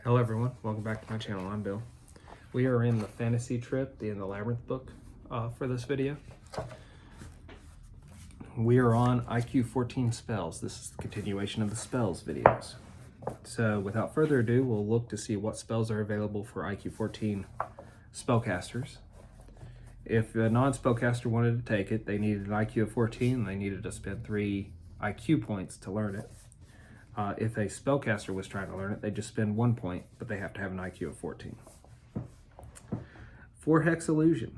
Hello everyone, welcome back to my channel. I'm Bill. We are in the fantasy trip in the Labyrinth book for this video. We are on IQ 14 spells. This is the continuation of the spells videos. So without further ado, we'll look to see what spells are available for IQ 14 spellcasters. If a non-spellcaster wanted to take it, they needed an IQ of 14 and they needed to spend 3 IQ points to learn it. If a spellcaster was trying to learn it, they just spend 1 point, but they have to have an IQ of 14. 4-hex illusion.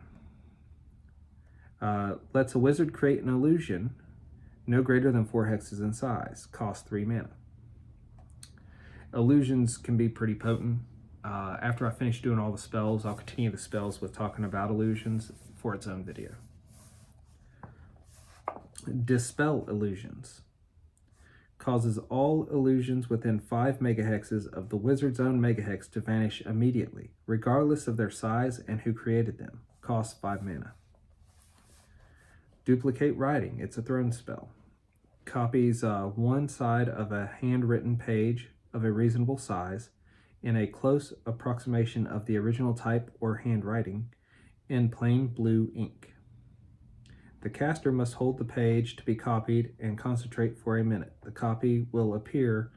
Lets a wizard create an illusion no greater than 4 hexes in size. Costs 3 mana. Illusions can be pretty potent. After I finish doing all the spells, I'll continue the spells with talking about illusions for its own video. Dispel illusions. Causes all illusions within 5 megahexes of the wizard's own megahex to vanish immediately, regardless of their size and who created them. Costs 5 mana. Duplicate writing. It's a thrown spell. Copies one side of a handwritten page of a reasonable size in a close approximation of the original type or handwriting in plain blue ink. The caster must hold the page to be copied and concentrate for a minute. The copy will appear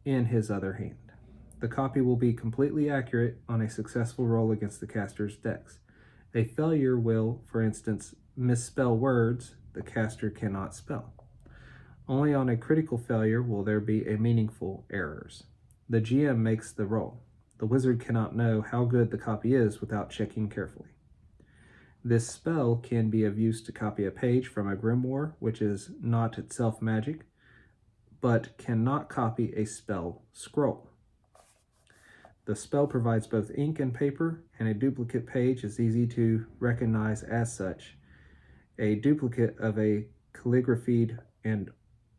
in his other hand. The copy will be completely accurate on a successful roll against the caster's dex. A failure will, for instance, misspell words the caster cannot spell. Only on a critical failure will there be a meaningful errors. The GM makes the roll. The wizard cannot know how good the copy is without checking carefully. This spell can be of use to copy a page from a grimoire, which is not itself magic, but cannot copy a spell scroll. The spell provides both ink and paper, and a duplicate page is easy to recognize as such. A duplicate of a calligraphied and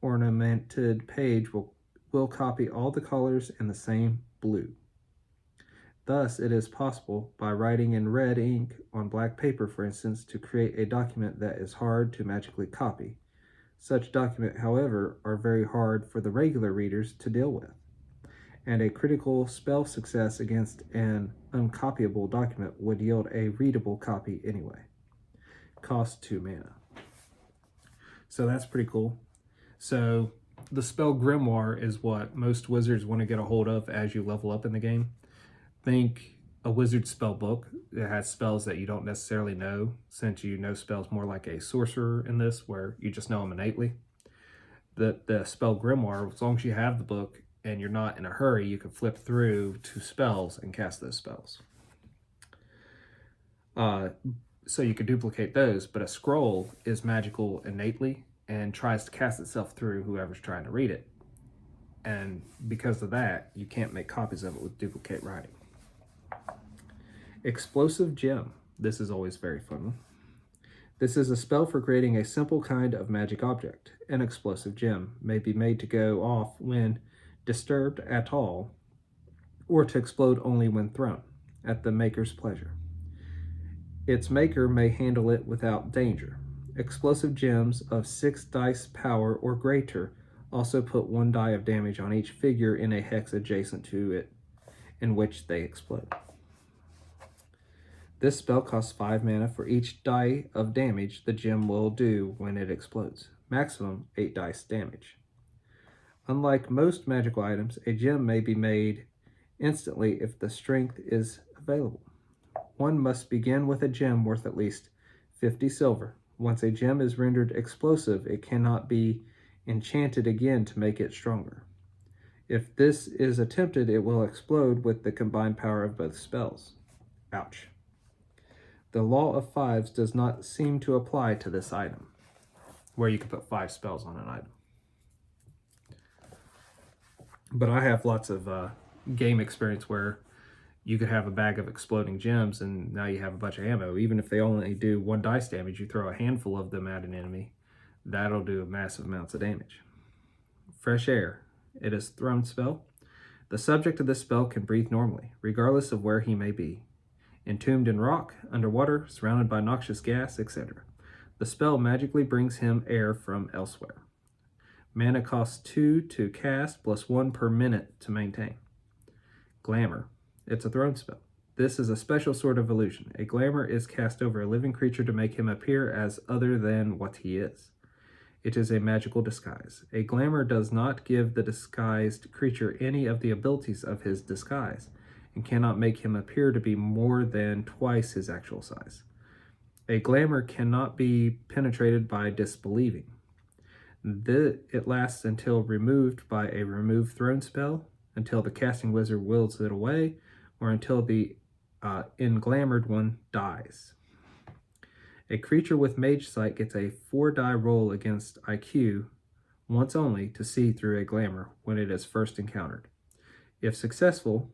ornamented page will copy all the colors in the same blue. Thus, it is possible, by writing in red ink on black paper, for instance, to create a document that is hard to magically copy. Such documents, however, are very hard for the regular readers to deal with, and a critical spell success against an uncopyable document would yield a readable copy anyway. Cost 2 mana. So that's pretty cool. So the spell grimoire is what most wizards want to get a hold of as you level up in the game. Think a wizard spell book that has spells that you don't necessarily know, since you know spells more like a sorcerer in this, where you just know them innately. The spell grimoire, as long as you have the book and you're not in a hurry, you can flip through to spells and cast those spells. So you could duplicate those, but a scroll is magical innately and tries to cast itself through whoever's trying to read it. And because of that, you can't make copies of it with duplicate writing. Explosive gem. This is always very fun. This is a spell for creating a simple kind of magic object. An explosive gem may be made to go off when disturbed at all, or to explode only when thrown, at the maker's pleasure. Its maker may handle it without danger. Explosive gems of 6 dice power or greater also put 1 die of damage on each figure in a hex adjacent to it in which they explode. This spell costs 5 mana for each die of damage the gem will do when it explodes. Maximum 8 dice damage. Unlike most magical items, a gem may be made instantly if the strength is available. One must begin with a gem worth at least 50 silver. Once a gem is rendered explosive, it cannot be enchanted again to make it stronger. If this is attempted, it will explode with the combined power of both spells. Ouch. The law of fives does not seem to apply to this item, where you can put 5 spells on an item. But I have lots of game experience where you could have a bag of exploding gems and now you have a bunch of ammo. Even if they only do 1 dice damage, you throw a handful of them at an enemy, that'll do massive amounts of damage. Fresh air. It is a thrown spell. The subject of this spell can breathe normally, regardless of where he may be. Entombed in rock, underwater, surrounded by noxious gas, etc. The spell magically brings him air from elsewhere. Mana costs 2 to cast, plus 1 per minute to maintain. Glamour. It's a thrown spell. This is a special sort of illusion. A glamour is cast over a living creature to make him appear as other than what he is. It is a magical disguise. A glamour does not give the disguised creature any of the abilities of his disguise and cannot make him appear to be more than twice his actual size. A glamour cannot be penetrated by disbelieving. It lasts until removed by a remove thrown spell, until the casting wizard wills it away, or until the englamored one dies. A creature with mage sight gets a 4-die roll against IQ once only to see through a glamour when it is first encountered. If successful,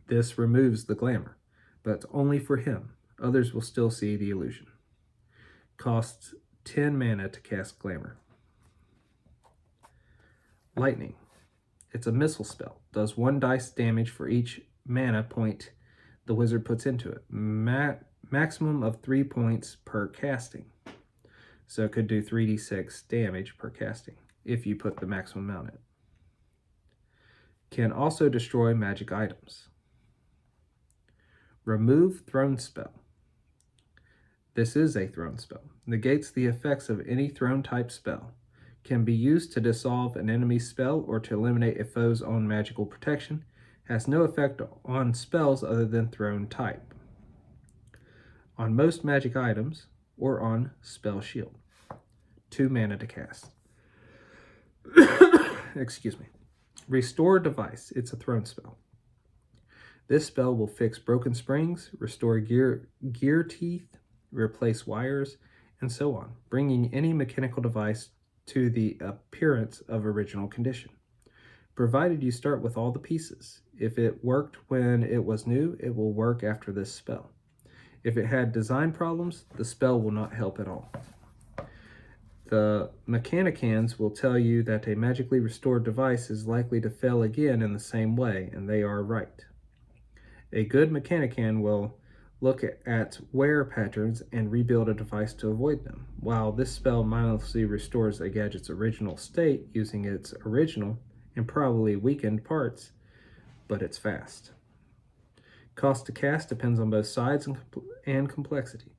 this removes the glamour, but only for him. Others will still see the illusion. Costs 10 mana to cast glamour. Lightning. It's a missile spell. Does 1 dice damage for each mana point the wizard puts into it. Maximum of 3 points per casting. So it could do 3d6 damage per casting if you put the maximum amount in. Can also destroy magic items. Remove thrown spell. This is a thrown spell. Negates the effects of any thrown type spell. Can be used to dissolve an enemy's spell or to eliminate a foe's own magical protection. Has no effect on spells other than thrown type. On most magic items or on spell shield. 2 mana to cast. Excuse me. Restore device. It's a thrown spell. This spell will fix broken springs, restore gear teeth, replace wires, and so on, bringing any mechanical device to the appearance of original condition, provided you start with all the pieces. If it worked when it was new, it will work after this spell. If it had design problems, the spell will not help at all. The Mechanicans will tell you that a magically restored device is likely to fail again in the same way, and they are right. A good Mechanican will look at wear patterns and rebuild a device to avoid them. While this spell mindlessly restores a gadget's original state using its original and probably weakened parts, but it's fast. Cost to cast depends on both size and complexity.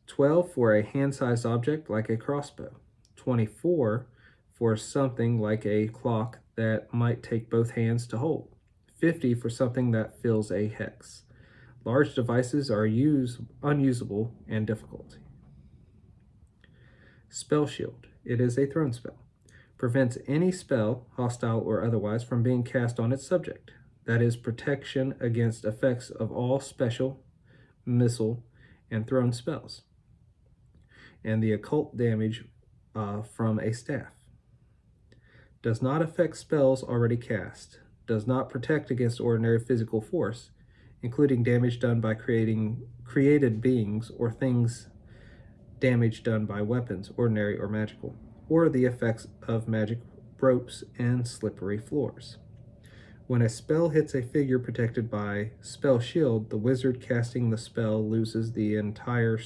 12 for a hand-sized object like a crossbow. 24 for something like a clock that might take both hands to hold. 50 for something that fills a hex. Large devices are unusable and difficult. Spell Shield. It is a thrown spell. Prevents any spell, hostile or otherwise, from being cast on its subject. That is protection against effects of all special, missile, and thrown spells. And the occult damage from a staff. Does not affect spells already cast. Does not protect against ordinary physical force, including damage done by created beings or things, damage done by weapons, ordinary or magical, or the effects of magic ropes and slippery floors. When a spell hits a figure protected by Spell Shield, the wizard casting the spell loses the entire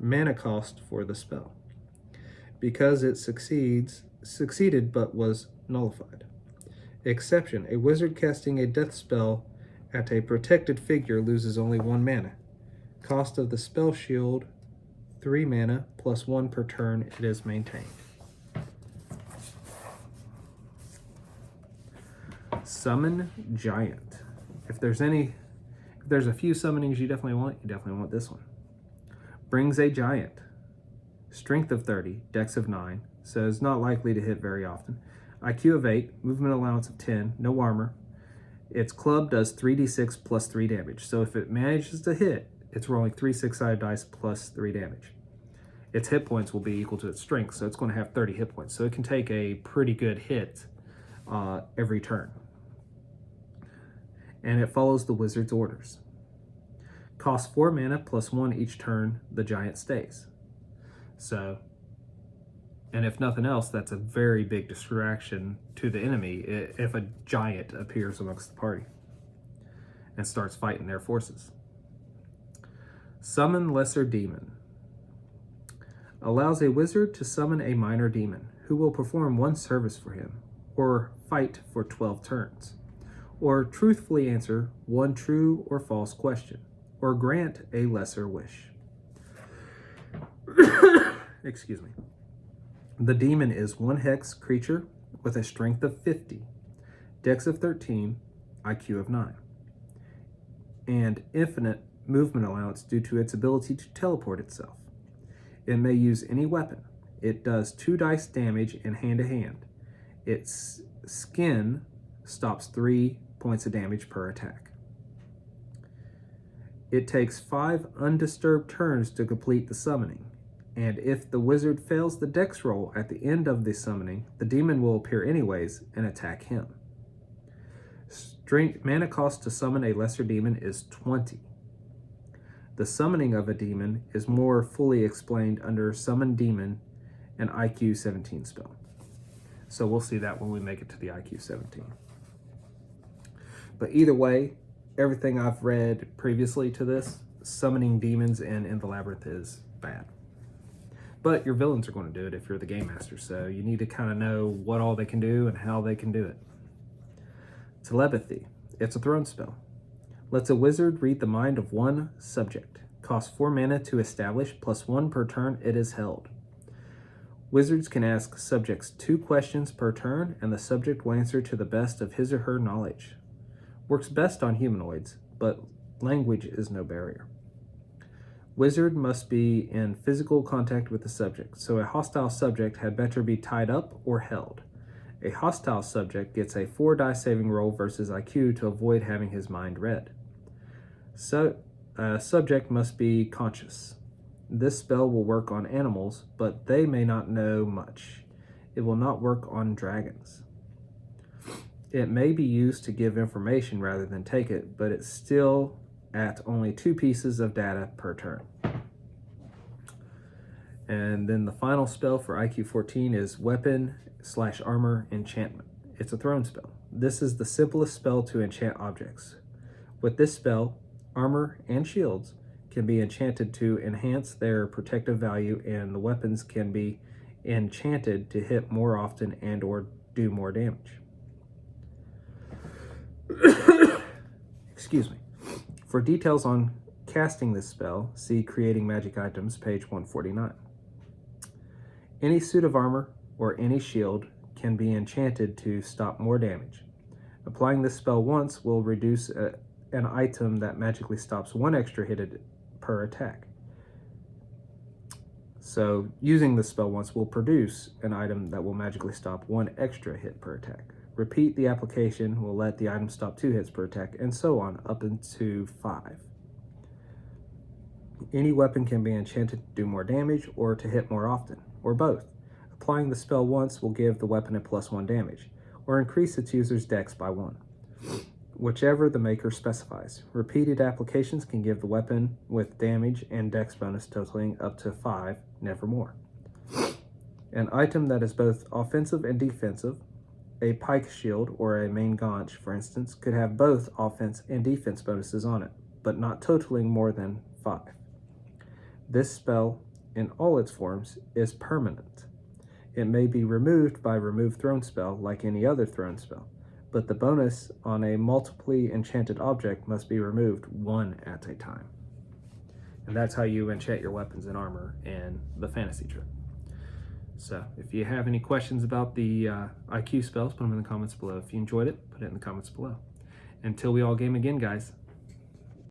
mana cost for the spell, because it succeeded but was nullified. Exception: a wizard casting a death spell at a protected figure loses only 1 mana. Cost of the Spell Shield, 3 mana plus 1 per turn it is maintained. Summon Giant. If there's a few summonings you definitely want this one. Brings a giant. Strength of 30, dex of 9, so it's not likely to hit very often. IQ of 8, movement allowance of 10, no armor. Its club does 3d6 plus 3 damage. So if it manages to hit, it's rolling 3 6-sided dice plus 3 damage. Its hit points will be equal to its strength, so it's going to have 30 hit points. So it can take a pretty good hit every turn. And it follows the wizard's orders. Costs 4 mana plus 1 each turn the giant stays. So, and if nothing else, that's a very big distraction to the enemy if a giant appears amongst the party and starts fighting their forces. Summon Lesser Demon. Allows a wizard to summon a minor demon who will perform 1 service for him or fight for 12 turns. or truthfully answer one true or false question, or grant a lesser wish. Excuse me. The demon is one hex creature with a strength of 50, dex of 13, IQ of 9, and infinite movement allowance due to its ability to teleport itself. It may use any weapon. It does 2 dice damage in hand-to-hand. Its skin stops 3 points of damage per attack. It takes 5 undisturbed turns to complete the summoning, and if the wizard fails the dex roll at the end of the summoning, the demon will appear anyways and attack him. Mana cost to summon a lesser demon is 20. The summoning of a demon is more fully explained under Summon Demon and IQ 17 spell. So we'll see that when we make it to the IQ 17. But either way, everything I've read previously to this, summoning demons in the labyrinth is bad. But your villains are going to do it if you're the game master, so you need to kind of know what all they can do and how they can do it. Telepathy. It's a thrown spell. Lets a wizard read the mind of one subject. Costs 4 mana to establish, +1 per turn it is held. Wizards can ask subjects 2 questions per turn, and the subject will answer to the best of his or her knowledge. Works best on humanoids, but language is no barrier. Wizard must be in physical contact with the subject, so a hostile subject had better be tied up or held. A hostile subject gets a 4 die saving roll versus IQ to avoid having his mind read. So, a subject must be conscious. This spell will work on animals, but they may not know much. It will not work on dragons. It may be used to give information rather than take it, but it's still at only 2 pieces of data per turn. And then the final spell for IQ 14 is Weapon/Armor Enchantment. It's a thrown spell. This is the simplest spell to enchant objects. With this spell, armor and shields can be enchanted to enhance their protective value, and the weapons can be enchanted to hit more often and or do more damage. Excuse me. For details on casting this spell, see Creating Magic Items, page 149. Any suit of armor or any shield can be enchanted to stop more damage. Applying this spell once will reduce an item that magically stops 1 extra hit per attack. So using this spell once will produce an item that will magically stop 1 extra hit per attack. Repeat the application will let the item stop 2 hits per attack, and so on up into 5. Any weapon can be enchanted to do more damage or to hit more often, or both. Applying the spell once will give the weapon a +1 damage, or increase its user's dex by 1, whichever the maker specifies. Repeated applications can give the weapon with damage and dex bonus totaling up to 5, never more. An item that is both offensive and defensive, a pike shield or a main gaunch, for instance, could have both offense and defense bonuses on it, but not totaling more than 5. This spell, in all its forms, is permanent. It may be removed by Remove Thrown spell like any other thrown spell, but the bonus on a multiply enchanted object must be removed 1 at a time. And that's how you enchant your weapons and armor in the fantasy trip. So if you have any questions about the IQ spells, put them in the comments below. If you enjoyed it, put it in the comments below. Until we all game again, guys,